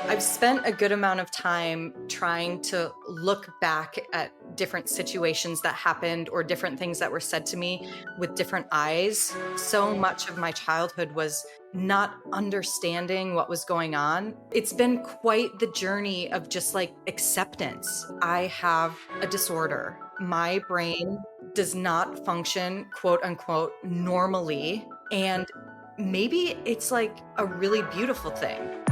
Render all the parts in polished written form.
I've spent a good amount of time trying to look back at different situations that happened or different things that were said to me with different eyes. So much of my childhood was not understanding what was going on. It's been quite the journey of just like acceptance. I have a disorder. My brain does not function, quote unquote, normally. And maybe it's like a really beautiful thing.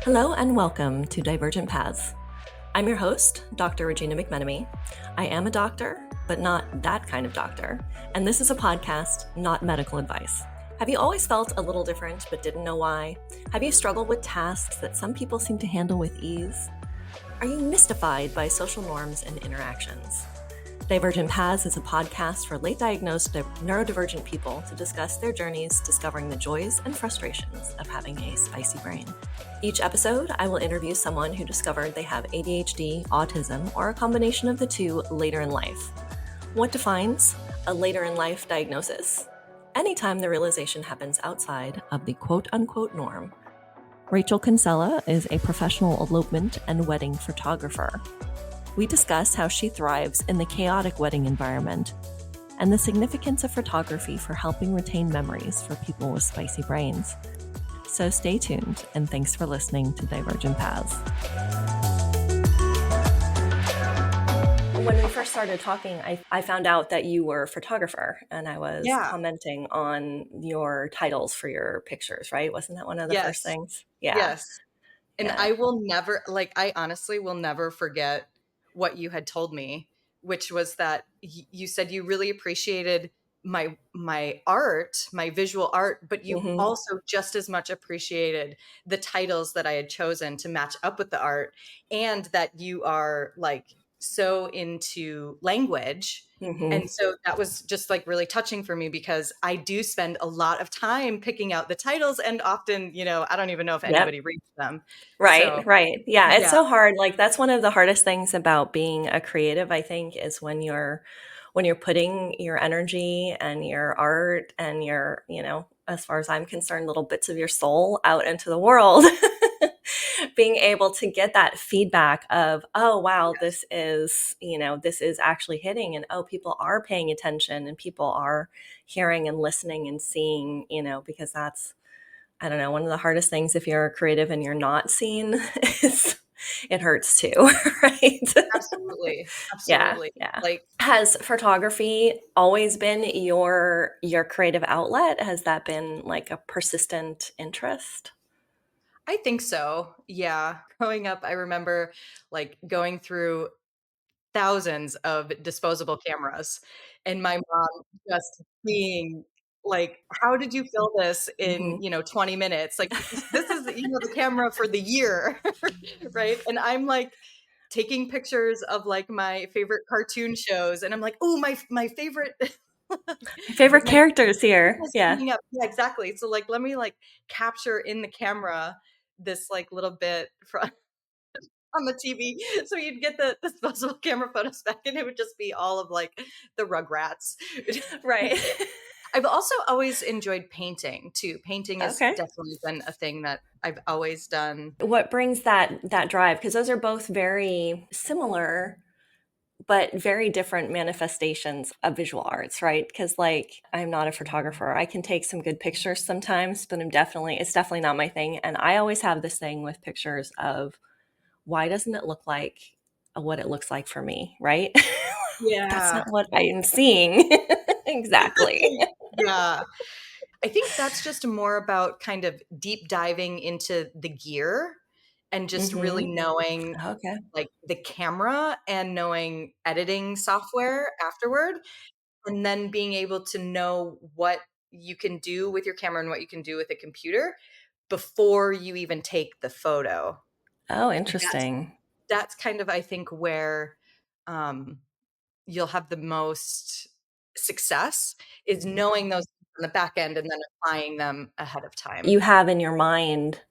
Hello and welcome to Divergent Paths. I'm your host, Dr. Regina McMenomy. I am a doctor, but not that kind of doctor. And this is a podcast, not medical advice. Have you always felt a little different but didn't know why? Have you struggled with tasks that some people seem to handle with ease? Are you mystified by social norms and interactions? Divergent Paths is a podcast for late diagnosed neurodivergent people to discuss their journeys discovering the joys and frustrations of having a spicy brain. Each episode, I will interview someone who discovered they have ADHD, autism, or a combination of the two later in life. What defines a later in life diagnosis? Anytime the realization happens outside of the quote-unquote norm. Rachel Konsella is a professional elopement and wedding photographer. We discuss how she thrives in the chaotic wedding environment and the significance of photography for helping retain memories for people with spicy brains. So stay tuned, and thanks for listening to Divergent Paths. When we first started talking, I found out that you were a photographer, and I was commenting on your titles for your pictures, right? Wasn't that one of the first things? Yeah. Yes. And I will never, I honestly will never forget what you had told me, which was that you said you really appreciated my art, my visual art, but you also just as much appreciated the titles that I had chosen to match up with the art, and that you are so into language. And so that was just really touching for me, because I do spend a lot of time picking out the titles, and often, I don't even know if anybody reads them. Right. Yeah, it's so hard. That's one of the hardest things about being a creative, I think, is when you're putting your energy and your art and your, as far as I'm concerned, little bits of your soul out into the world. Being able to get that feedback of, oh, wow, this is actually hitting, and oh, people are paying attention and people are hearing and listening and seeing, because that's, I don't know, one of the hardest things if you're a creative and you're not seen is it hurts too, right? Absolutely. Yeah. Has photography always been your creative outlet? Has that been a persistent interest? I think so. Yeah. Growing up, I remember going through thousands of disposable cameras, and my mom just being how did you fill this in, 20 minutes? This is, the camera for the year. Right. And I'm taking pictures of my favorite cartoon shows, and I'm oh, my favorite favorite characters here. Yeah. Yeah, exactly. So let me capture in the camera this little bit from on the TV. So you'd get the disposable camera photos back, and it would just be all of the Rugrats. Right. I've also always enjoyed painting too. Painting has definitely been a thing that I've always done. What brings that drive? Because those are both very similar, but very different manifestations of visual arts, right? Because I'm not a photographer. I can take some good pictures sometimes, but it's definitely not my thing. And I always have this thing with pictures of, why doesn't it look like what it looks like for me, right? Yeah. That's not what I am seeing. Exactly. Yeah. I think that's just more about kind of deep diving into the gear and just really knowing the camera and knowing editing software afterward, and then being able to know what you can do with your camera and what you can do with a computer before you even take the photo. Oh, interesting. That's kind of, I think, where you'll have the most success, is knowing those on the back end and then applying them ahead of time. You have in your mind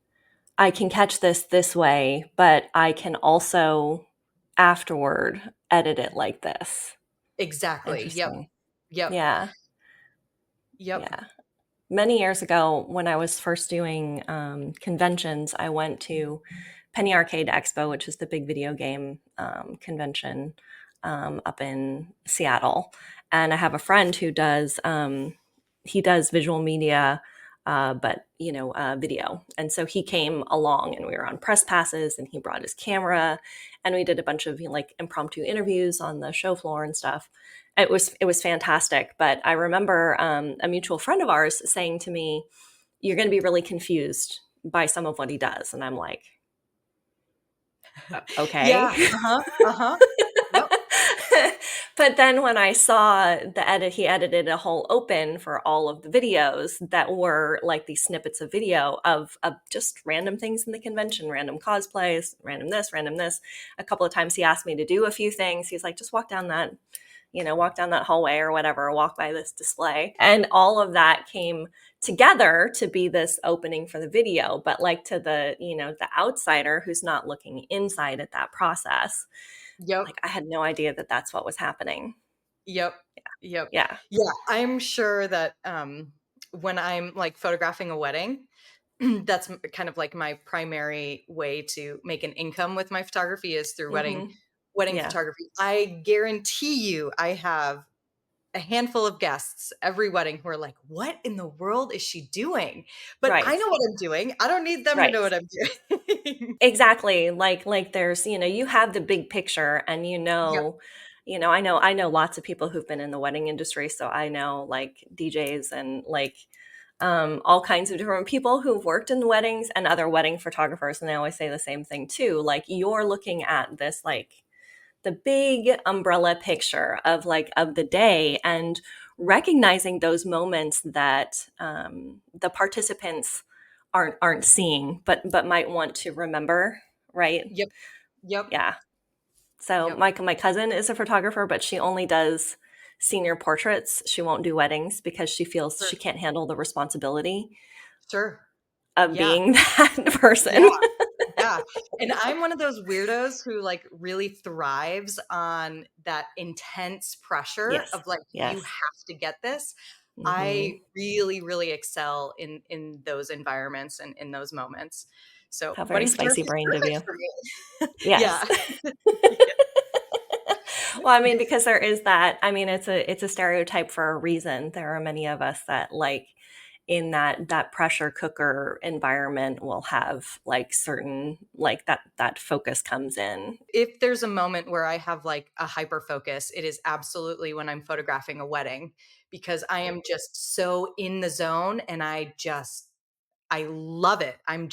I can catch this way, but I can also afterward edit it like this. Exactly. Yep. Interesting. Yep. Yeah. Yep. Yeah. Many years ago, when I was first doing conventions, I went to Penny Arcade Expo, which is the big video game convention up in Seattle. And I have a friend who does he does visual media, but video. And so he came along, and we were on press passes, and he brought his camera, and we did a bunch of like impromptu interviews on the show floor and stuff. It was fantastic. But I remember a mutual friend of ours saying to me, "You're going to be really confused by some of what he does," and I'm like, Yeah. "Okay." Uh-huh. Uh-huh. Yep. But then when I saw the edit, he edited a whole open for all of the videos that were like these snippets of video of just random things in the convention, random cosplays, random this, random this. A couple of times he asked me to do a few things. He's like, just walk down that hallway or whatever, walk by this display. And all of that came together to be this opening for the video. But like to the outsider who's not looking inside at that process, Yep. like I had no idea that that's what was happening. Yep. Yep. Yeah. Yeah. I'm sure that when I'm like photographing a wedding, that's kind of like my primary way to make an income with my photography is through wedding Mm-hmm. wedding Yeah. photography. I guarantee you I have a handful of guests every wedding who are like, "What in the world is she doing?" But I Right. know what I'm doing. I don't need them to know Right. what I'm doing. Exactly. Like there's, you have the big picture, and Yep. I know lots of people who've been in the wedding industry, so I know like DJs and like all kinds of different people who've worked in weddings and other wedding photographers, and they always say the same thing too. Like you're looking at this like the big umbrella picture of the day, and recognizing those moments that the participants aren't seeing, but might want to remember, right? Yep. Yep. Yeah. So Yep. my cousin is a photographer, but she only does senior portraits. She won't do weddings because she feels she Sure. can't handle the responsibility Sure. of Yeah. being that Yeah. person. Yeah. And I'm one of those weirdos who like really thrives on that intense pressure Yes. of like you Yes. have to get this. Hmm. I really really excel in those environments and in those moments. So How very wedding spicy photography is brained of perfect you. for me. Yes. Yeah. Well, I mean, because there is that. I mean, it's a stereotype for a reason. There are many of us that like in that pressure cooker environment will have like certain like that focus comes in. If there's a moment where I have like a hyper focus, it is absolutely when I'm photographing a wedding because I am just so in the zone and I love it. I'm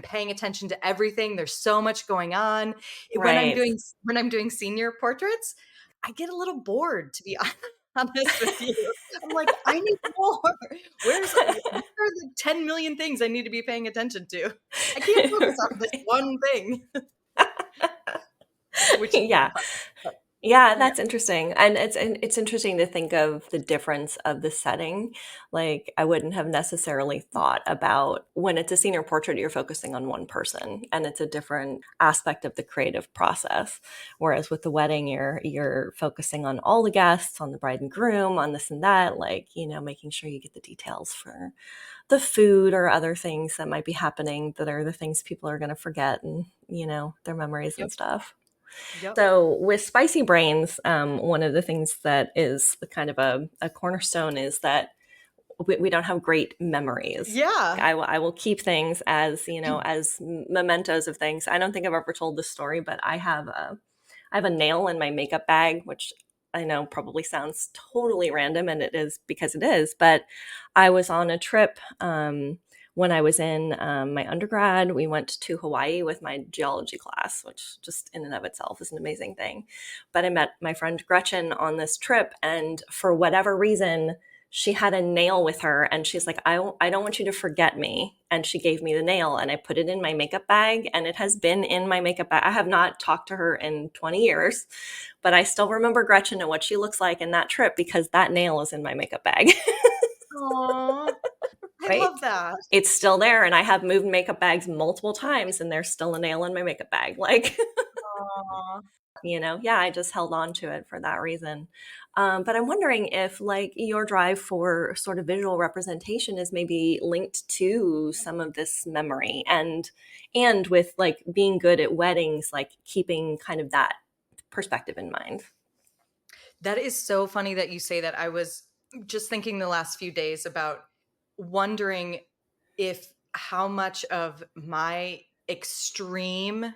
paying attention to everything. There's so much going on. Right. When I'm doing senior portraits, I get a little bored to be honest with you. I'm like, I need more. What are the 10 million things I need to be paying attention to? I can't focus on this Right. one thing, which is Yeah. fun. But Yeah, yeah. that's interesting. And it's interesting to think of the difference of the setting. Like I wouldn't have necessarily thought about when it's a senior portrait, you're focusing on one person and it's a different aspect of the creative process. Whereas with the wedding, you're focusing on all the guests, on the bride and groom, on this and that, like, making sure you get the details for the food or other things that might be happening that are the things people are going to forget and, their memories and Yep. stuff. Yep. So with spicy brains, one of the things that is kind of a cornerstone is that we don't have great memories. Yeah. I will keep things as mementos of things. I don't think I've ever told this story, but I have a nail in my makeup bag, which I know probably sounds totally random, and it is because it is. But I was on a trip when I was in my undergrad. We went to Hawaii with my geology class, which just in and of itself is an amazing thing. But I met my friend Gretchen on this trip, and for whatever reason, she had a nail with her, and she's like, I don't want you to forget me. And she gave me the nail, and I put it in my makeup bag, and it has been in my makeup bag. I have not talked to her in 20 years, but I still remember Gretchen and what she looks like in that trip because that nail is in my makeup bag. Aw. I right? love that. It's still there. And I have moved makeup bags multiple times and there's still a nail in my makeup bag. Like, Aw. yeah, I just held on to it for that reason. But I'm wondering if like your drive for sort of visual representation is maybe linked to some of this memory and with like being good at weddings, like keeping kind of that perspective in mind. That is so funny that you say that. I was just thinking the last few days about wondering if how much of my extreme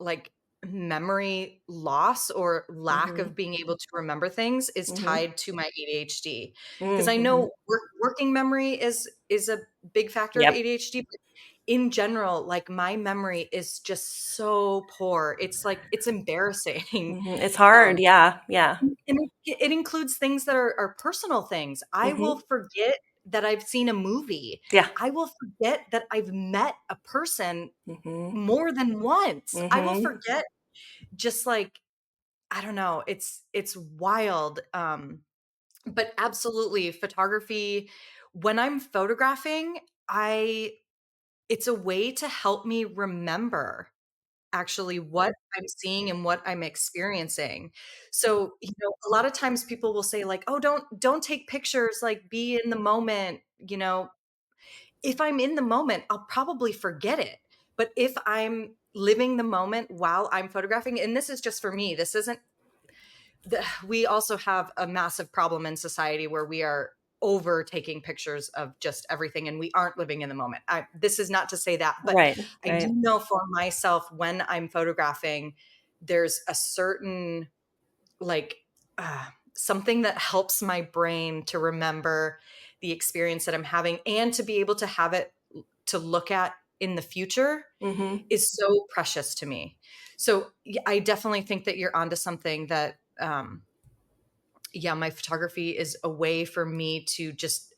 like memory loss or lack Mm-hmm. of being able to remember things is Mm-hmm. tied to my ADHD. Because I Mm-hmm. know working memory is a big factor of Yep. ADHD, but in general, like my memory is just so poor. It's like it's embarrassing. Mm-hmm. It's hard. Um, Yeah. Yeah. and it includes things that are personal things. I will Mm-hmm. forget that I've seen a movie. Yeah. I will forget that I've met a person Mm-hmm. more than once. I will Mm-hmm. forget just like I don't know, it's wild. But absolutely photography when I'm photographing, I it's a way to help me remember actually what I'm seeing and what I'm experiencing. So, a lot of times people will say like, "Oh, don't take pictures, like be in the moment." If I'm in the moment, I'll probably forget it. But if I'm living the moment while I'm photographing, and this is just for me, this isn't we also have a massive problem in society where we are over taking pictures of just everything and we aren't living in the moment. This is not to say that, but Right. I do Right. know for myself when I'm photographing, there's a certain like something that helps my brain to remember the experience that I'm having and to be able to have it to look at in the future Mm-hmm. is so precious to me. So I definitely think that you're onto something that yeah, my photography is a way for me to just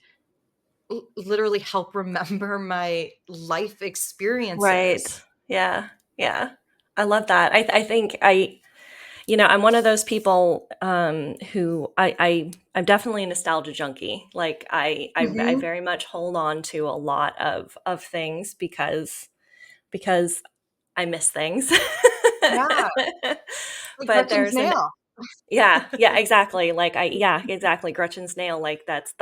literally help remember my life Right. experiences. Yeah. Yeah. I love that. I think I'm one of those people who I'm definitely a nostalgia junkie. Like I Mhm. very much hold on to a lot of things because I miss things. Yeah, like But Gretchen's there's an nail. yeah, yeah, exactly. Like yeah, exactly. Gretchen's nail. Like that's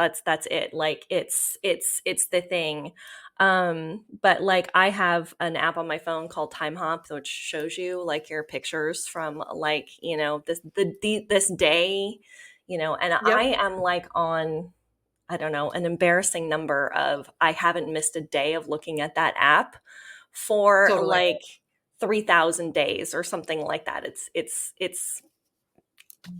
it. Like it's the thing. But like I have an app on my phone called Time Hop, which shows you like your pictures from like this day, and Yep, I am like on I don't know an embarrassing number of I haven't missed a day of looking at that app for totally. like 3,000 days or something like that.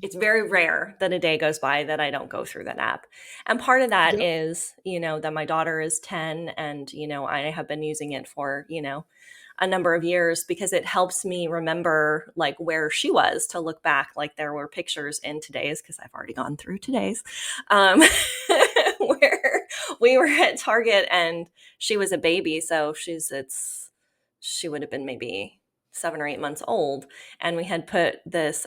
It's very rare that a day goes by that I don't go through that app. And part of that Yep, is, that my daughter is 10 and, I have been using it for, a number of years because it helps me remember like where she was to look back. Like there were pictures in today's because I've already gone through today's where we were at Target and she was a baby. So she would have been maybe 7 or 8 months old and we had put this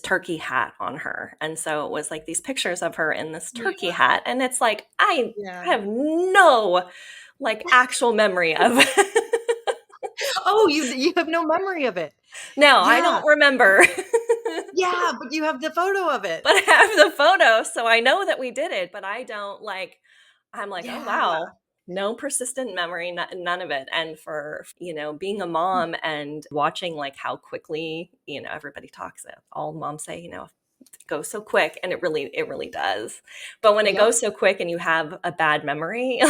turkey hat on her and so it was like these pictures of her in this turkey yeah, hat and it's like I yeah. have no like actual memory of Oh, you have no memory of it. no I Yeah, don't remember yeah, but you have the photo of it. but I have the photo so I know that we did it but I don't like I'm like oh Yeah. wow no persistent memory none of it and for being a mom and watching like how quickly everybody talks all moms say it goes so quick and it really does but when it Yep. goes so quick and you have a bad memory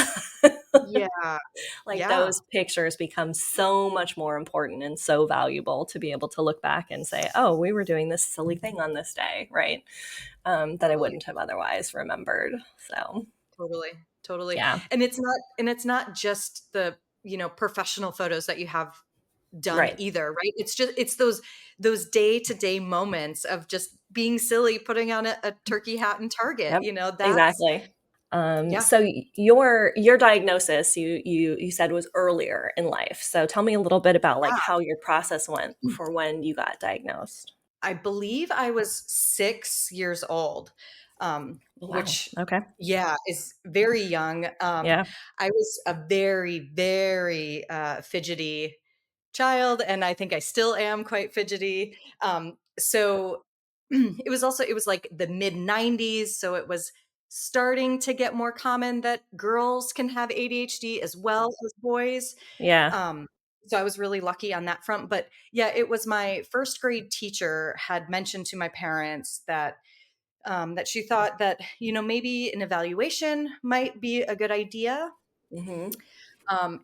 Yeah. like Yeah. those pictures become so much more important and so valuable to be able to look back and say oh we were doing this silly thing on this day right that I Totally. wouldn't have otherwise remembered so Totally, totally. yeah And it's not just the, professional photos that you have done right either, right? It's those day-to-day moments of just being silly, putting on a turkey hat in Target, yep that's exactly yeah. so your diagnosis you said was earlier in life. So tell me a little bit about like Yeah. how your process went for when you got diagnosed. I believe I was 6 years old. Wow. which, Okay. yeah, is very young. Yeah. I was a very, very fidgety child, and I think I still am quite fidgety. So it was like the mid 90s. So it was starting to get more common that girls can have ADHD as well as boys. Yeah. Um, so I was really lucky on that front. But yeah, it was my first grade teacher had mentioned to my parents that she thought that, maybe an evaluation might be a good idea. Mm-hmm.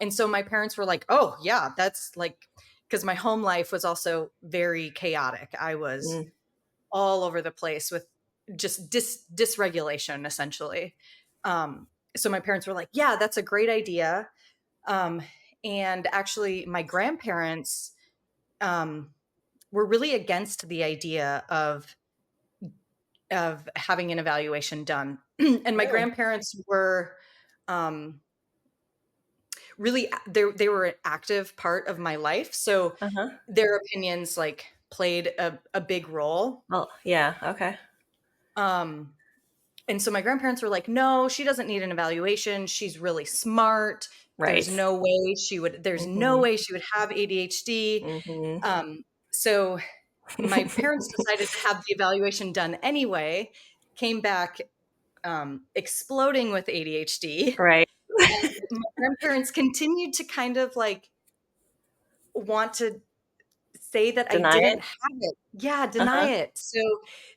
And so my parents were like, oh, yeah, that's like, because my home life was also very chaotic. I was Mm. all over the place with just dysregulation, essentially. So my parents were like, yeah, that's a great idea. Um, and actually, my grandparents um, were really against the idea of having an evaluation done. And my Really? grandparents were um, really they were an active part of my life, so Uh-huh. their opinions like played a big role. Well, yeah. Okay. Um, and so my grandparents were like, "No, she doesn't need an evaluation. She's really smart. Right. There's no Mm-hmm. way she would have ADHD." Mm-hmm. So my parents decided to have the evaluation done anyway, came back exploding with ADHD. Right. And my grandparents continued to kind of like want to say that I Deny didn't it. have it. Yeah, deny Uh-huh. it. So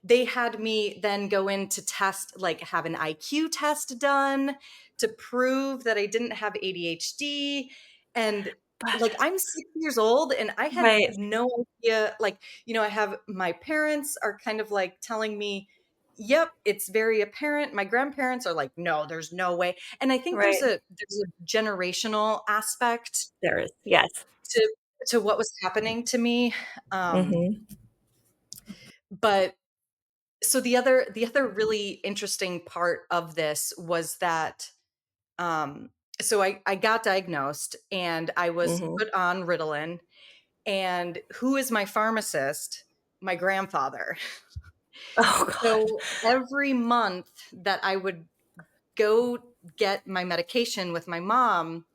they had me then go in to test, like have an IQ test done to prove that I didn't have ADHD. And But like I'm 6 years old and I had right. no idea. Like, I have my parents are kind of like telling me, yep, it's very apparent. My grandparents are like, no, there's no way. And I think Right. there's a generational aspect There is. Yes. to what was happening to me. Um, Mm-hmm. but so the other really interesting part of this was that so I got diagnosed and I was Mm-hmm. put on Ritalin. And who is my pharmacist? My grandfather. Oh God. So every month that I would go get my medication with my mom,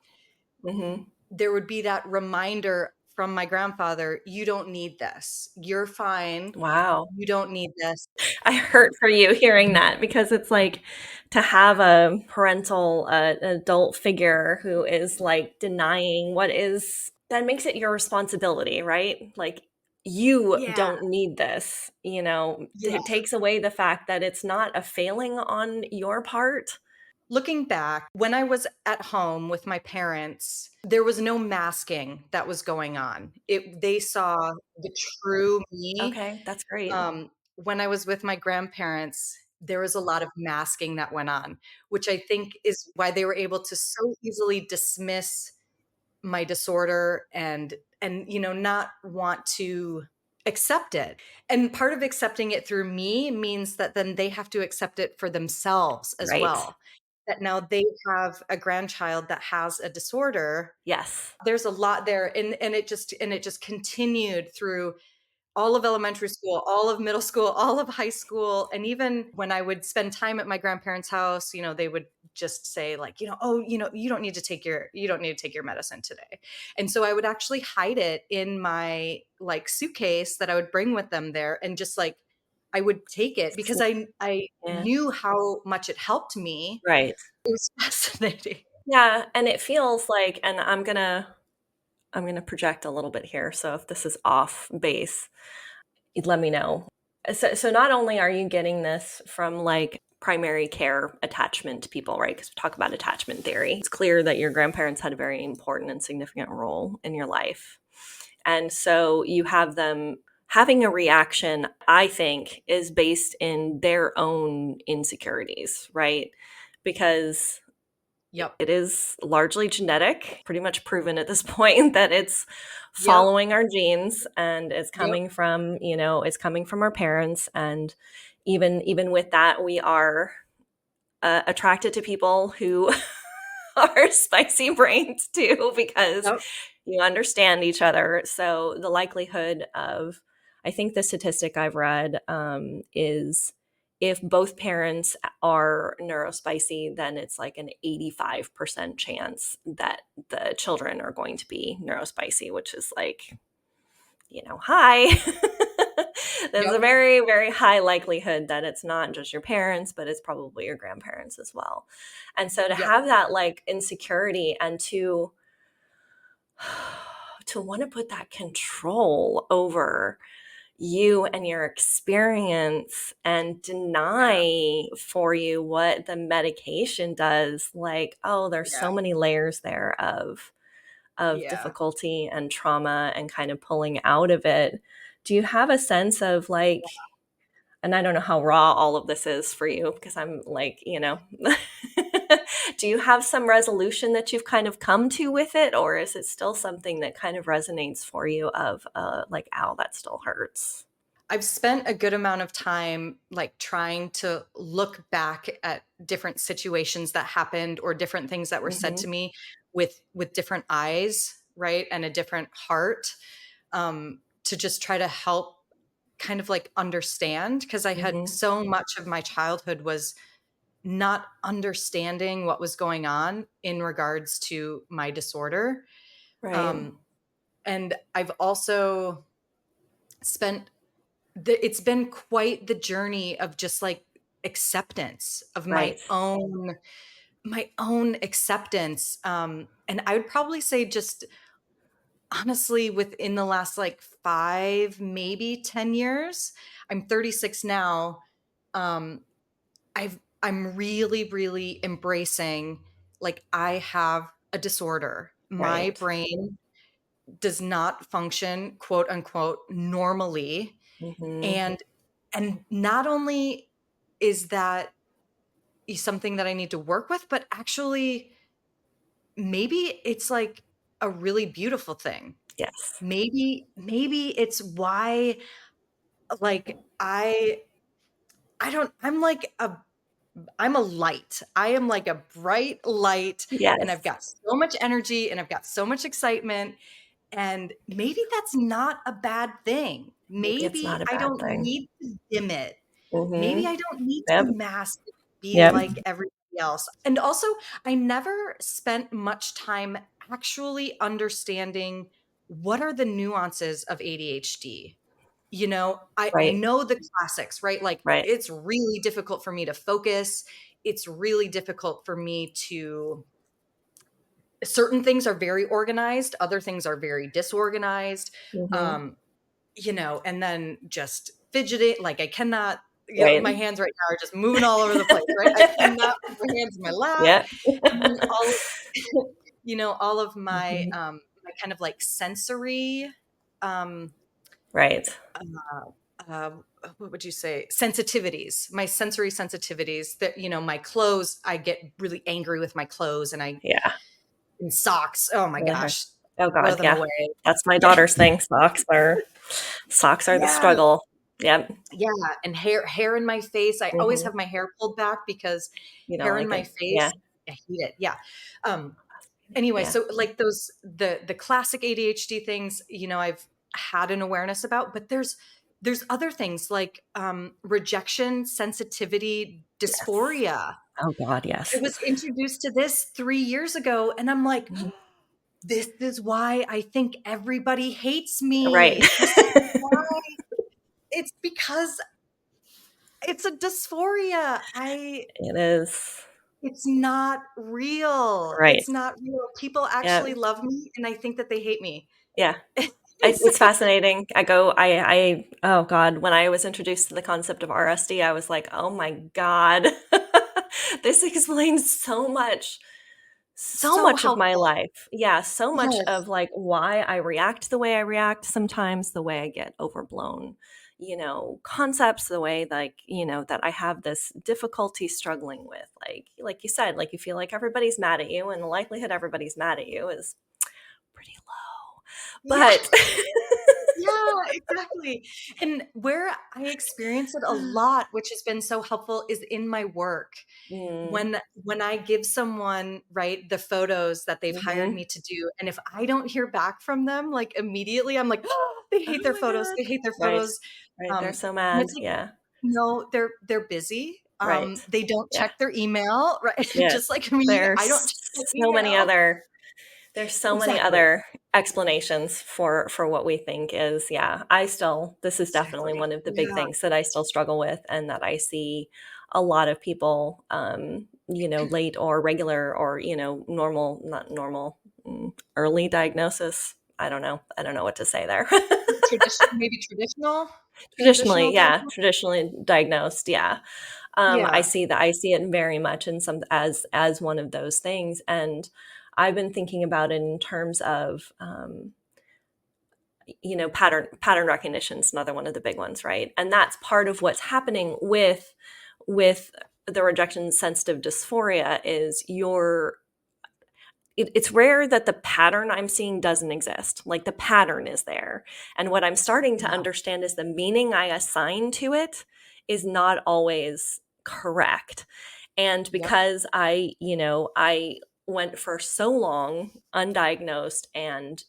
Mm-hmm. there would be that reminder from my grandfather, you don't need this. You're fine. Wow. You don't need this. I hurt for you hearing that because it's like to have a parental, adult figure who is like denying what is that makes it your responsibility, right? Like you Yeah. don't need this, Yeah. it takes away the fact that it's not a failing on your part. Looking back, when I was at home with my parents, there was no masking that was going on. They saw the true me. Okay, that's great. When I was with my grandparents, there was a lot of masking that went on, which I think is why they were able to so easily dismiss my disorder and not want to accept it. And part of accepting it through me means that then they have to accept it for themselves as Right. well, that now they have a grandchild that has a disorder. Yes. There's a lot there, and it just continued through all of elementary school, all of middle school, all of high school. And even when I would spend time at my grandparents' house, they would just say like, oh, you don't need to take your medicine today. And so I would actually hide it in my like suitcase that I would bring with them there, and just like I would take it because I Yeah. knew how much it helped me. Right. It was fascinating. Yeah, and it feels like, and I'm gonna project a little bit here. So if this is off base, you'd let me know. So not only are you getting this from like primary care attachment people, right? Because we talk about attachment theory. It's clear that your grandparents had a very important and significant role in your life. And so you have them having a reaction, I think, is based in their own insecurities, right? Because Yep. it is largely genetic, pretty much proven at this point that it's Yep. following our genes and it's Yep. coming from, it's coming from our parents. And even with that, we are attracted to people who are spicy brains too, because Yep. you understand each other. So the likelihood of, I think the statistic I've read is if both parents are neurospicy, then it's like an 85% chance that the children are going to be neurospicy, which is like, hi. There's a Yep. very, very high likelihood that it's not just your parents, but it's probably your grandparents as well. And so to Yep. have that like insecurity and to want to put that control over you and your experience and Yeah. deny for you what the medication does, like, oh, there's Yeah. so many layers there of Yeah. difficulty and trauma and kind of pulling out of it. Do you have a sense of like, and I don't know how raw all of this is for you because I'm like, do you have some resolution that you've kind of come to with it? Or is it still something that kind of resonates for you of like, ow, that still hurts? I've spent a good amount of time like trying to look back at different situations that happened or different things that were said Mm-hmm. to me with different eyes, right? And a different heart, to just try to help kind of like understand, because I had Mm-hmm. so much of my childhood was not understanding what was going on in regards to my disorder. Right. Um, and I've also spent it's been quite the journey of just like acceptance of Right. my own acceptance. And I would probably say just honestly within the last like 5, maybe 10 years. I'm 36 now. um I'm really really embracing, like, I have a disorder. My Right. brain does not function, quote unquote, normally. Mm-hmm. And not only is that something that I need to work with, but actually maybe it's like a really beautiful thing. Yes. Maybe it's why, like, I don't I'm a light. I am like a bright light, and I've Yes. got so much energy and I've got so much excitement. And maybe that's not a bad thing. Maybe it's Maybe not a I bad don't thing. need to dim it. Maybe Mm-hmm. I don't need to Yep. mask it, be Yep. like everybody else. And also, I never spent much time actually understanding what are the nuances of ADHD. I Right. know the classics, right? Like, Right. it's really difficult for me to focus. It's really difficult for me to certain things are very organized, other things are very disorganized. Mm-hmm. Um, and then just fidgeting, like I cannot, Right. my hands right now are just moving all over the place, right? I cannot put my hands in my lap. Yep. And then all of my Mhm. my kind of like sensory, um Right. uh, uh, what would you say, sensitivities, my sensory sensitivities, that my clothes, I get really angry with my clothes, and I Yeah. and socks, oh my Really hard. gosh, Oh throw god, them yeah. away. That's my daughter's thing. Socks are the Yeah, struggle. Yep. yeah, and hair in my face. I always Mhm. have my hair pulled back because You don't hair in like my it. Yeah. face, I hate it. Yeah. Um, anyway, Yeah. so like the classic ADHD things, I've had an awareness about, but there's other things like rejection, sensitivity, Yes. dysphoria. Oh god, I yes. was introduced to this 3 years ago, and I'm like, Mhm. this is why I think everybody hates Right. me. This is why. It's because it's a dysphoria. It is. It's not real. Right. It's not real. People Yeah. actually love me, and I think that they hate me. Yeah. It's It's fascinating. Oh God, when I was introduced to the concept of RSD, I was like, oh my God, this explains so so much of my helpful. life. Yeah, so much Yes. of like why I react the way I react sometimes, the way I get overblown, concepts, the way like, that I have this difficulty struggling with. Like you said, like you feel like everybody's mad at you, and the likelihood everybody's mad at you is pretty low. Yeah. But Yeah, exactly. And where I experience it a lot, which has been so helpful, is in my work. mm, When I give someone, right, the photos that they've hired mhm. me to do, and if I don't hear back from them, like, immediately, I'm like, "Oh, they hate Oh their my photos, god. they hate their Right. photos." Right, they're so And mad. it's like, Yeah. No, they're busy. Right. They don't Yeah. check their email, right? Yes. Just like me, I don't There's check my so many email. other There's so many Exactly. other explanations for what we think is, yeah. This is definitely Exactly. one of the big Yeah. things that I still struggle with, and that I see a lot of people, late or regular or, normal, not normal, early diagnosis. I don't know what to say there. Maybe traditional Traditionally, yeah, diagnosis? traditionally diagnosed, yeah. I Yeah. see that. I see it very much in some as one of those things, and I've been thinking about it in terms of, pattern recognition is another one of the big ones, right? And that's part of what's happening with the rejection sensitive dysphoria is it's rare that the pattern I'm seeing doesn't exist. Like the pattern is there. And what I'm starting to Yeah. understand is the meaning I assign to it is not always correct. And Yep. because I went for so long undiagnosed and,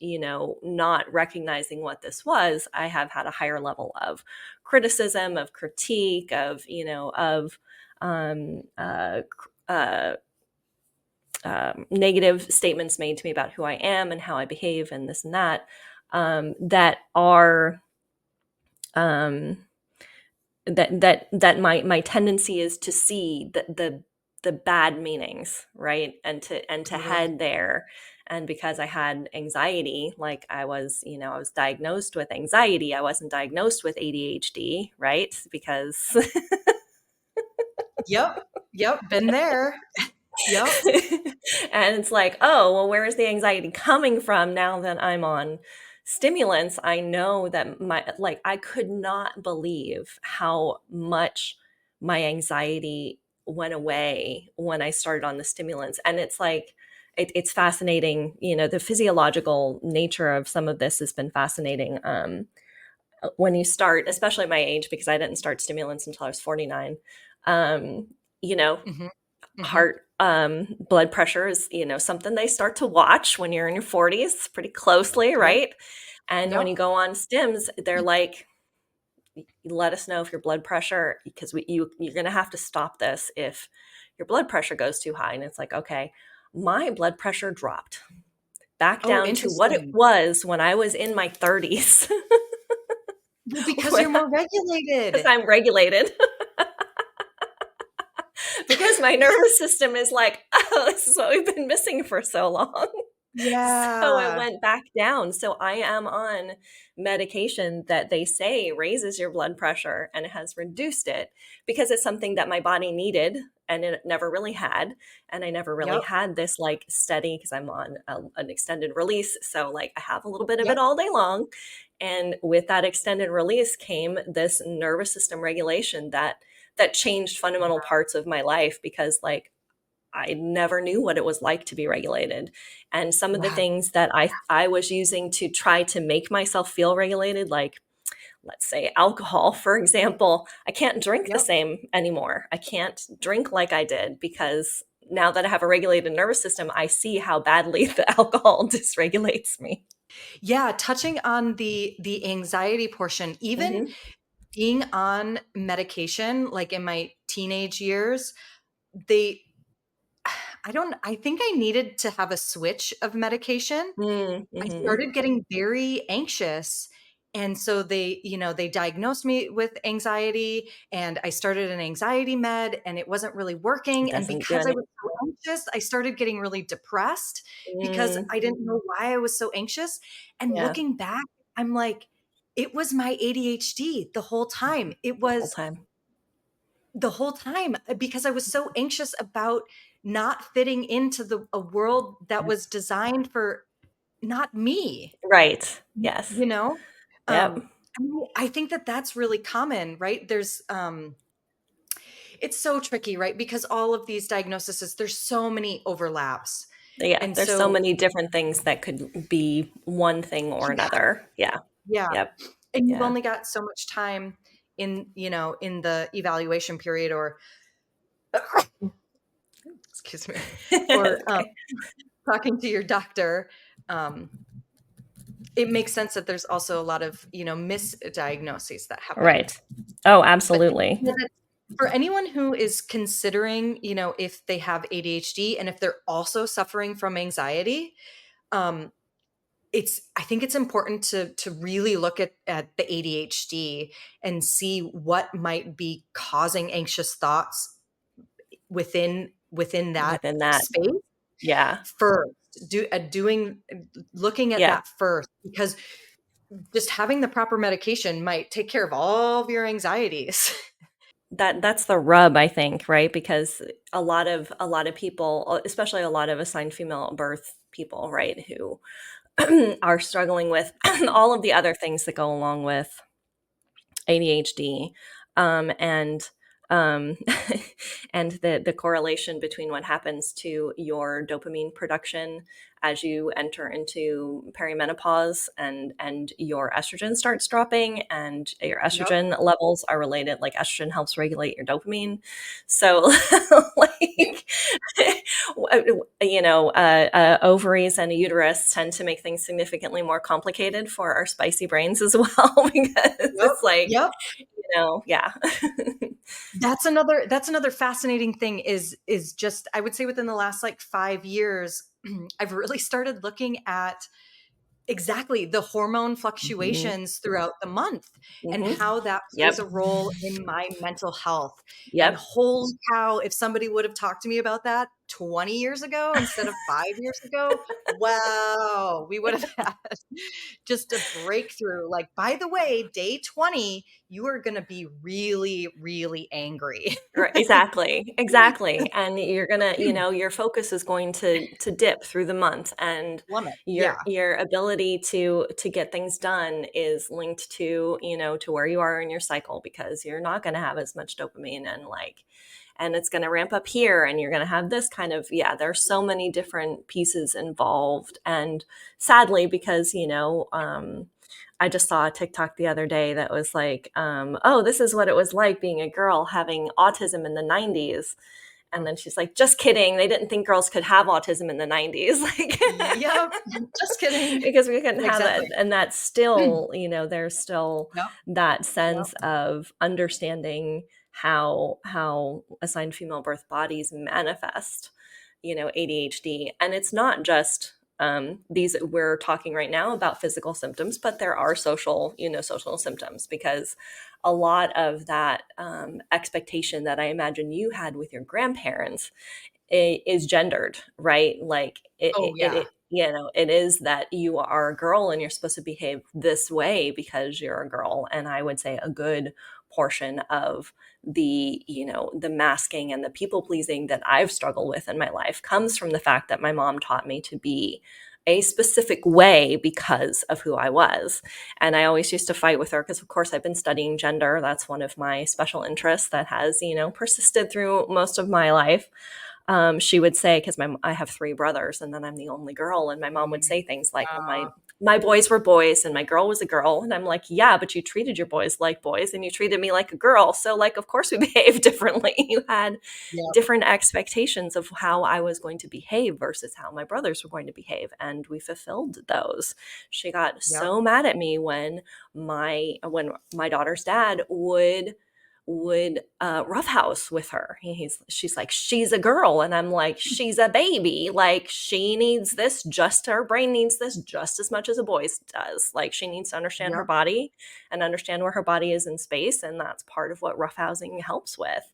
not recognizing what this was, I have had a higher level of criticism, of critique, of, um, uh, uh, negative statements made to me about who I am and how I behave and this and that, that are um, that my tendency is to see the bad meanings, right, and to Totally. head there. And because I had anxiety, like I was diagnosed with anxiety, I wasn't diagnosed with ADHD, right? Because Yep. Yep. Been there. Yep. and it's like, oh, well, where is the anxiety coming from now that I'm on stimulants? I know that I could not believe how much my anxiety went away when I started on the stimulants. And it's like, it's fascinating. The physiological nature of some of this has been fascinating. When you start, especially at my age, because I didn't start stimulants until I was 49, um, you know, Mhm. Mhm. heart blood pressure is something they start to watch when you're in your 40s pretty closely, Yep. right? And when Yep. you go on stims, they're like, let us know if your blood pressure, because you're going to have to stop this if your blood pressure goes too high. And it's like, okay, my blood pressure dropped back Oh, down to what it interesting. was when I was in my 30s. Well, because When you're more because regulated. I'm regulated. Because my nervous system is like, oh, this is what we've been missing for so long. So it Yeah. went back down. So I am on medication that they say raises your blood pressure, and it has reduced it because it's something that my body needed and it never really had. And I never really Yep. had this like steady, because I'm on an extended release. So like I have a little bit of Yep. it all day long. And with that extended release came this nervous system regulation that changed fundamental parts of my life, because like I never knew what it was like to be regulated. And some of the Wow. things that I was using to try to make myself feel regulated, like let's say alcohol, for example, I can't drink the Yep. same anymore. I can't drink like I did, because now that I have a regulated nervous system, I see how badly the alcohol dysregulates me. Yeah, touching on the anxiety portion, even Hmm. being on medication, like in my teenage years, they I think I needed to have a switch of medication. I Mm-hmm. started getting very anxious. And so they diagnosed me with anxiety and I started an anxiety med and it wasn't really It working. And doesn't do because I any. was so anxious, I started getting really depressed because Mm, I didn't know why I was so anxious. And yeah, looking back, I'm like, it was my ADHD the whole time. It the whole was time. the whole time because I was so anxious about not fitting into a world that Yep. was designed for not me. Right. Y Yes. you know? Yep. I think that that's really common, right? It's so tricky, right? Because all of these diagnoses, there's so many overlaps. Yeah, And there's so so many different things that could be one thing or yeah, another. Yeah. yeah. Yep. And you've Yeah. only got so much time in the evaluation period or excuse me, or, Okay. talking to your doctor. Um, it makes sense that there's also a lot of, misdiagnoses that happen. Right. Oh, But absolutely. yeah, for anyone who is considering, if they have ADHD and if they're also suffering from anxiety, um, I think it's important to really look at the ADHD and see what might be causing anxious thoughts within that Within that. space Yeah. first. Looking at Yeah. that first, because just having the proper medication might take care of all of your anxieties. That's the rub, I think, right? Because a lot of people, especially a lot of assigned female at birth people, right, who are struggling with all of the other things that go along with ADHD, and um, and the correlation between what happens to your dopamine production as you enter into perimenopause, and your estrogen starts dropping, and your Yep. estrogen levels are related. Like estrogen helps regulate your dopamine, so like ovaries and a uterus tend to make things significantly more complicated for our spicy brains as well because Yep. it's like, Yep. yeah. That's another fascinating thing is just, I would say, within the last like 5 years, I've really started looking at exactly the hormone Hmm. fluctuations throughout the month and Hmm. how that Yep. plays a role in my mental health. And Yep. holy cow, if somebody would have talked to me about that 20 years ago instead of 5 years ago, wow, we would have had just a breakthrough. Like, by the way, day 20, you are going to be really, really angry. Right, exactly, and you're gonna, your focus is going to dip through the month, and Plummet. your Yeah. your ability to get things done is linked to, to where you are in your cycle, because you're not gonna have as much dopamine, and it's gonna ramp up here, and you're gonna have this kind of, yeah, there's so many different pieces involved, and sadly, because, I just saw a TikTok the other day that was like, oh, this is what it was like being a girl having autism in the 90s. And Oh, then she's like, just kidding. They didn't think girls could have autism in the 90s. Like, yep. Just kidding. because we couldn't have that. Exactly. And that's still, there's still Yep. that Yep. sense of understanding how assigned female birth bodies manifest, ADHD. And it's not just these, we're talking right now about physical symptoms, but there are social symptoms, because a lot of that expectation that I imagine you had with your grandparents is gendered, right? Like Oh, yeah. it is that you are a girl and you're supposed to behave this way because you're a girl. And I would say a good portion of the masking and the people pleasing that I've struggled with in my life comes from the fact that my mom taught me to be a specific way because of who I was. And I always used to fight with her because, of course, I've been studying gender. That's one of my special interests that has, persisted through most of my life. She would say, because I have three brothers, and then I'm the only girl, and my mom would Mm, say things like, "Well, my uh, my boys were boys, and my girl was a girl," and I'm like, "Yeah, but you treated your boys like boys, and you treated me like a girl, so like, of course we behave differently. You had yep. different expectations of how I was going to behave versus how my brothers were going to behave, and we fulfilled those." She got Yep. so mad at me when my daughter's dad would roughhouse with her. She's like, she's a girl, and I'm like, she's a baby. Like, she needs this, just her brain needs this just as much as a boy's does. Like, she needs to understand her Yep. body and understand where her body is in space, and that's part of what roughhousing helps with.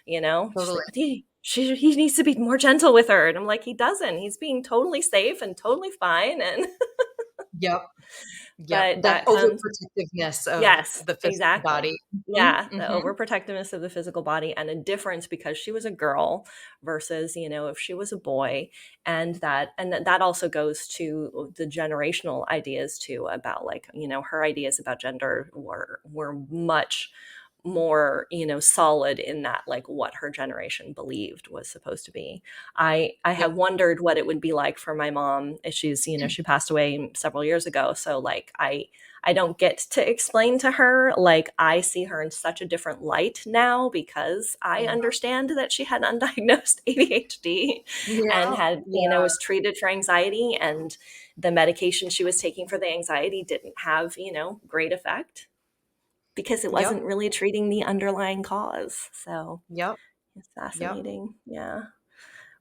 She's Totally. like, but he needs to be more gentle with her, and I'm like, he doesn't. He's being totally safe and totally fine, and Yep. Yep. but That that comes. overprotectiveness of Yes, the physical exactly. body. Mhm, Yeah, the mhm. overprotectiveness of the physical body, and a difference because she was a girl versus, if she was a boy. And that also goes to the generational ideas too, about, like, her ideas about gender were much more, solid in that, like, what her generation believed was supposed to be. I Yep. have wondered what it would be like for my mom. She passed away several years ago, so like I don't get to explain to her. Like, I see her in such a different light now because I Yeah. understand that she had undiagnosed ADHD and Yeah. had, Yeah. was treated for anxiety, and the medication she was taking for the anxiety didn't have, great effect. because it Yep. wasn't really treating the underlying cause. So Yep. it's Yep. fascinating. Yeah.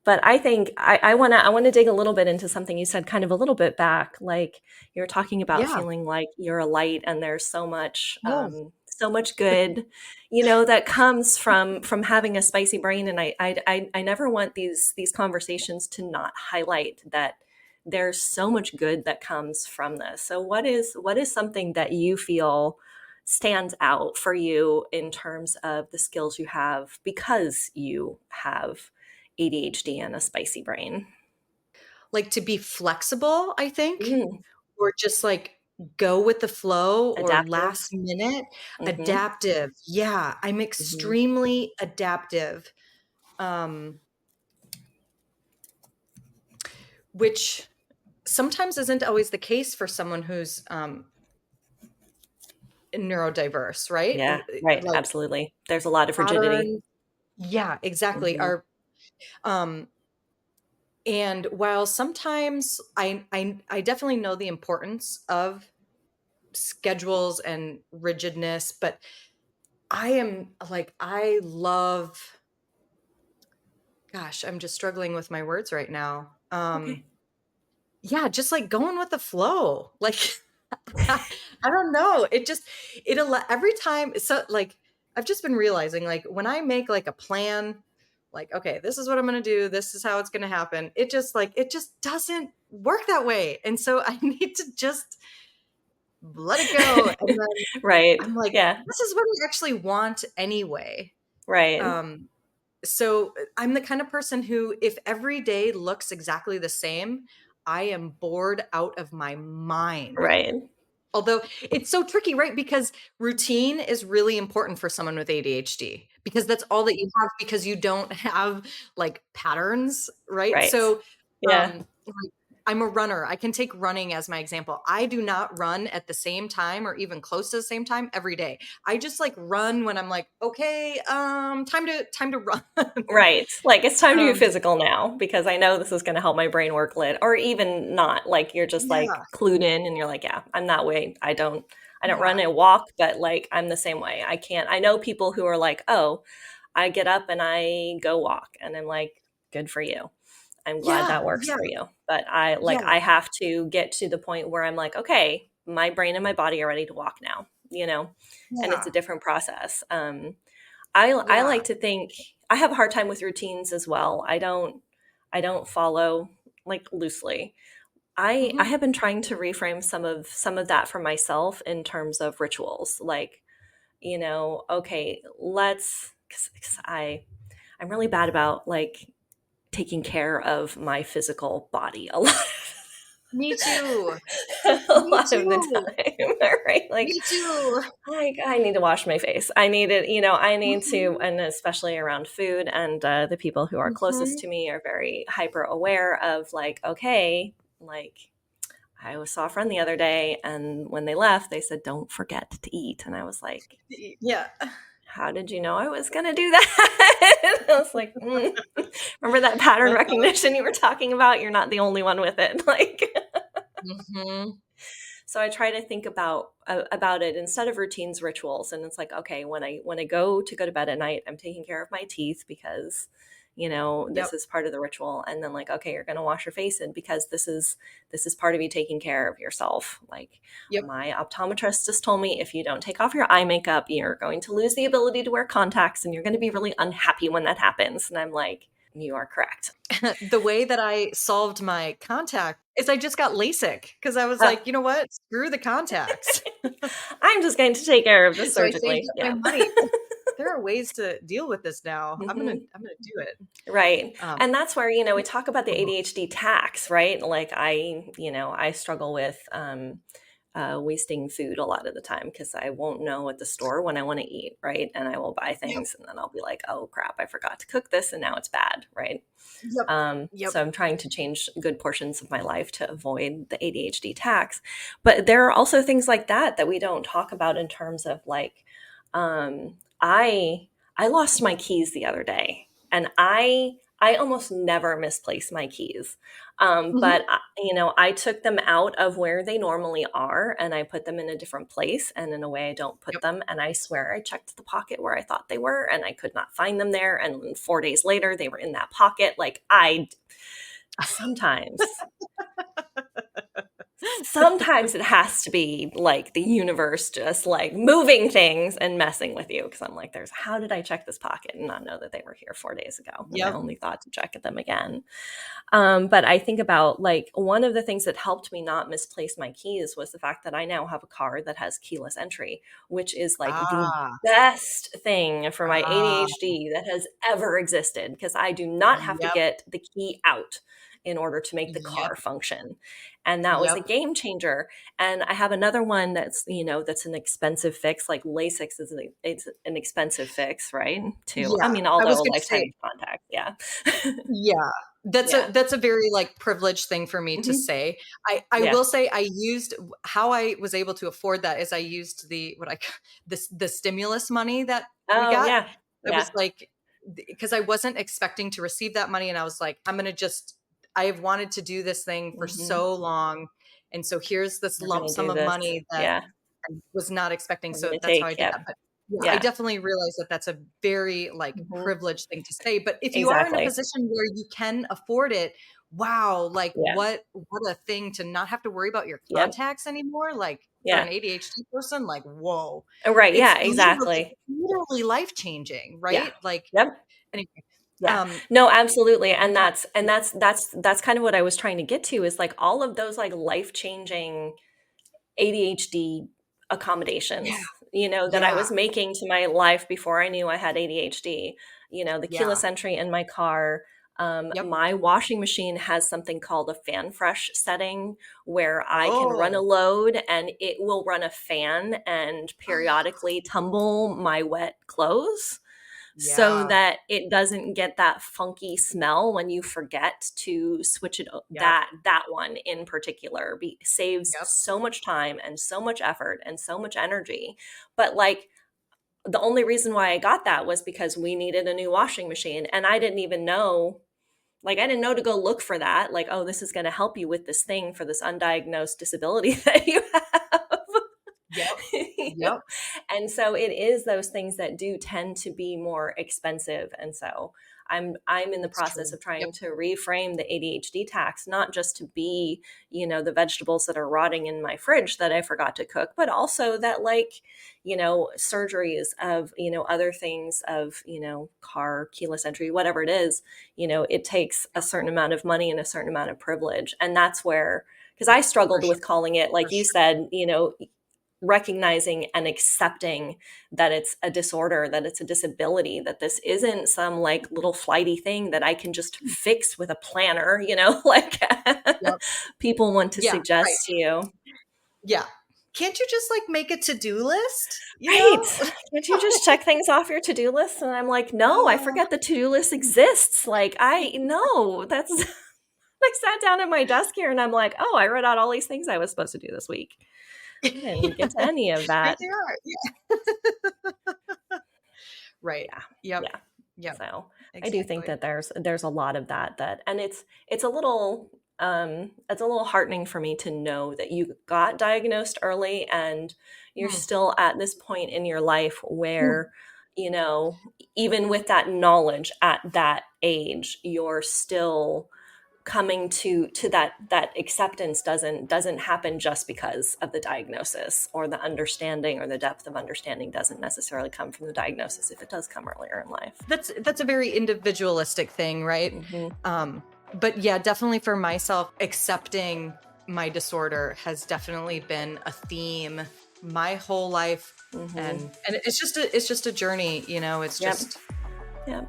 But I think I wanna dig a little bit into something you said kind of a little bit back. Like you're talking about Yeah. feeling like you're a light, and there's Oh, so much good, that comes from having a spicy brain. And I never want these conversations to not highlight that there's so much good that comes from this. So what is something that you feel stands out for you in terms of the skills you have because you have ADHD and a spicy brain? like to be flexible, I think, Mm, or just like go with the flow or adaptive. last minute. Mhm, Adaptive. Yeah, I'm mhm. extremely adaptive. Um, which sometimes isn't always the case for someone who's neurodiverse, right? Yeah, right, Like absolutely. There's a lot of rigidity. patterns. Yeah, exactly. Mhm. Our um and while sometimes I definitely know the importance of schedules and rigidness, but I am like I love gosh, I'm just struggling with my words right now. Okay. Yeah, just like going with the flow. Like I don't know. Every time so like I've just been realizing like when I make like a plan, like, okay, this is what I'm gonna do, this is how it's gonna happen. It just doesn't work that way. And so I need to just let it go. And then Right. I'm like, Yeah. this is what I actually want anyway. Right. Um, I'm the kind of person who, if every day looks exactly the same, I am bored out of my mind. Right. Although it's so tricky, right? Because routine is really important for someone with ADHD because that's all that you have because you don't have like patterns, right? Right. So, Yeah. like, I'm a runner. I can take running as my example. I do not run at the same time or even close to the same time every day. I just like run when I'm like, okay, time to run. Right. Like it's time to be um, physical now because I know this is going to help my brain work lit, or even not. Like you're just like yeah, clued in and you're like, yeah, I'm that way. I don't run yeah, and walk, but like I'm the same way. I can't. I know people who are like, "Oh, I get up and I go walk." And I'm like, "Good for you. I'm glad yeah, that works yeah, for you." But I yeah, have to get to the point where I'm like, "Okay, my brain and my body are ready to walk now." And it's a yeah, different process. I yeah. like to think I have a hard time with routines as well. I don't follow like loosely. I Hmm. have been trying to reframe some of that for myself in terms of rituals. Like, okay, let's cuz I'm really bad about like taking care of my physical body a lot. Me too. A Me lot of the too. time, right? Like Me too. I need to wash my face. I need it, I need to, Mhm, and especially around food. And the people who are closest mhm. to me are very hyper aware of, like, okay, like I saw a friend the other day, and when they left, they said, "Don't forget to eat." And I was like, Yeah. "How did you know I was going to do that?" And I was like, "Remember that pattern Uh-huh. recognition you were talking about? You're not the only one with it." Like. Mhm. So I try to think about it instead of routines, rituals, and it's like, okay, when I go to bed at night, I'm taking care of my teeth because this Yep, is part of the ritual. And then, like, okay, you're going to wash your face in because this is part of you taking care of yourself. Like, yep. my optometrist just told me, if you don't take off your eye makeup, you're going to lose the ability to wear contacts, and you're going to be really unhappy when that happens. And I'm like, you are correct. The way that I solved my contact is I just got LASIK because I was Uh, like, "You know what? Screw the contacts." I'm just going to take care of this So I saved surgically. up my Yeah. money. There are ways to deal with this now. I'm gonna Hmm. I'm gonna do it. Right. Um, And that's where, we talk about the ADHD tax, right? Like I struggle with wasting food a lot of the time because I won't know at the store when I want to eat, right? And I will buy Yep, things and then I'll be like, oh crap, I forgot to cook this and now it's bad, right? yep, yep, So I'm trying to change good portions of my life to avoid the ADHD tax. But there are also things like that we don't talk about in terms of like, I lost my keys the other day, and I almost never misplace my keys. Mhm. But I took them out of where they normally are and I put them in a different place. And in a way I don't put Yep. them. And I swear I checked the pocket where I thought they were and I could not find them there. And 4 days later, they were in that pocket. Like sometimes sometimes it has to be like the universe just like moving things and messing with you. Cause I'm like, how did I check this pocket and not know that they were here 4 days ago when I Yep. only thought to check at them again? But I think about like one of the things that helped me not misplace my keys was the fact that I now have a car that has keyless entry, which is like the Ah, best thing for my ah, ADHD that has ever existed because I do not have to yep, get the key out in order to make the yep, car function. And that was a yep. game changer. And I have another one that's an expensive fix. Like LASIK it's an expensive fix, right? Too. I Yeah, mean, I although was a gonna lifetime say, of contact, yeah. yeah, that's a Yeah. that's a very, like, privileged thing for me to Mhm. say. I Yeah. will say I used how I was able to afford that is I used the what I ca the stimulus money that we Oh, got. yeah. I was Yeah. like, because I wasn't expecting to receive that money, and I was like, "I'm gonna just I have wanted to do this thing for Mhm. so long, and so here's this We're lump gonna sum do of this. money that Yeah. I was not expecting," We're so gonna that's how I take did yep. that, but, yeah, I Yeah. definitely realize that that's a very, like, Mhm. privileged thing to say, but if you are in a Exactly. position where you can afford it, wow, like, Yeah. what a thing to not have to worry about your Yep. contacts anymore, like, for Yeah. an ADHD person, like, whoa. Right, yeah, exactly. It's literally life-changing, Yeah. right? Like, Yep. anyway, Yeah. um, No, absolutely, and yeah, that's kind of what I was trying to get to is, like, all of those, like, life-changing ADHD yeah, accommodations, that I yeah, was making to my life before I knew I had ADHD. The yeah. keyless entry in my car. Yep. My washing machine has something called a fan fresh setting where I can run a Oh. load and it will run a fan and periodically tumble my wet clothes so Yeah. that it doesn't get that funky smell when you forget to switch Yep, that one in particular saves yep. so much time and so much effort and so much energy. But like the only reason why I got that was because we needed a new washing machine and I didn't even know, like I didn't know to go look for that, like, oh, this is going to help you with this thing for this undiagnosed disability that you have. Yep, You know? yep. And so it is those things that do tend to be more expensive. And so I'm in the It's process true. of Yep. trying to reframe the ADHD tax, not just to be, the vegetables that are rotting in my fridge that I forgot to cook, but also that like, surgeries of, other things of, car, keyless entry, whatever it is, it takes a certain amount of money and a certain amount of privilege. And that's where, because I For struggled sure, with calling it, for like you sure. said, recognizing and accepting that it's a disorder, that it's a disability, that this isn't some like little flighty thing that I can just fix with a planner, like Yep. people want to Yeah, right. suggest to you. Yeah. Can't you just, like, make a to-do list, you Right. know? Can't you just check things off your to-do list? And I'm like, no, I forget the to-do list exists. Like, I know that's, I sat down at my desk here and I'm like, oh, I wrote out all these things I was supposed to do this week. I didn't get to any of Here that. they are. Right. Yeah. Yep. Yeah. Yep. So I do think Exactly. that there's a lot of that and it's a little heartening for me to know that you got diagnosed early and you're Mm, still at this point in your life mm. where, you know, even with that knowledge at that age, you're still coming to that acceptance doesn't happen just because of the diagnosis, or the understanding or the depth of understanding doesn't necessarily come from the diagnosis if it does come earlier in life. That's a very individualistic thing, right? Hmm. But yeah, definitely for myself, accepting my disorder has definitely been a theme my whole life, Hmm. and it's just a journey, it's Yep. just Yep.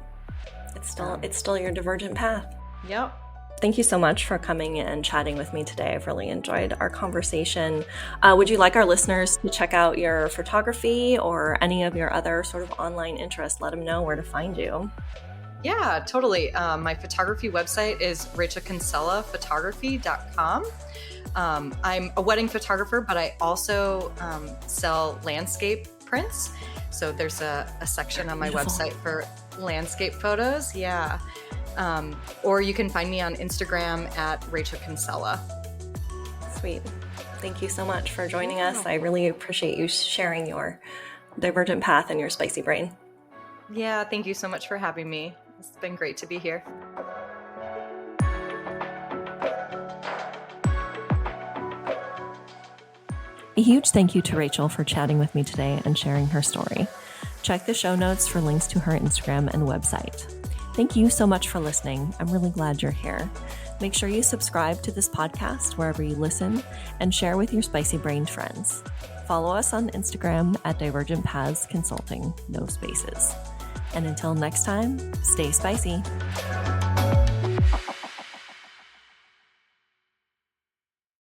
it's still um it's still your divergent path. yep. Thank you so much for coming and chatting with me today. I've really enjoyed our conversation. Would you like our listeners to check out your photography or any of your other sort of online interests? Let them know where to find you. Yeah, totally. My photography website is rachelconsellaphotography.com. I'm a wedding photographer, but I also sell landscape prints. So there's a section on my Beautiful. website for landscape photos. Yeah. Or you can find me on Instagram at Rachel Konsella. Sweet. Thank you so much for joining us. I really appreciate you sharing your divergent path and your spicy brain. Yeah, thank you so much for having me. It's been great to be here. A huge thank you to Rachel for chatting with me today and sharing her story. Check the show notes for links to her Instagram and website. Thank you so much for listening. I'm really glad you're here. Make sure you subscribe to this podcast wherever you listen and share with your spicy-brained friends. Follow us on Instagram at Divergent Paths Consulting, no spaces. And until next time, stay spicy.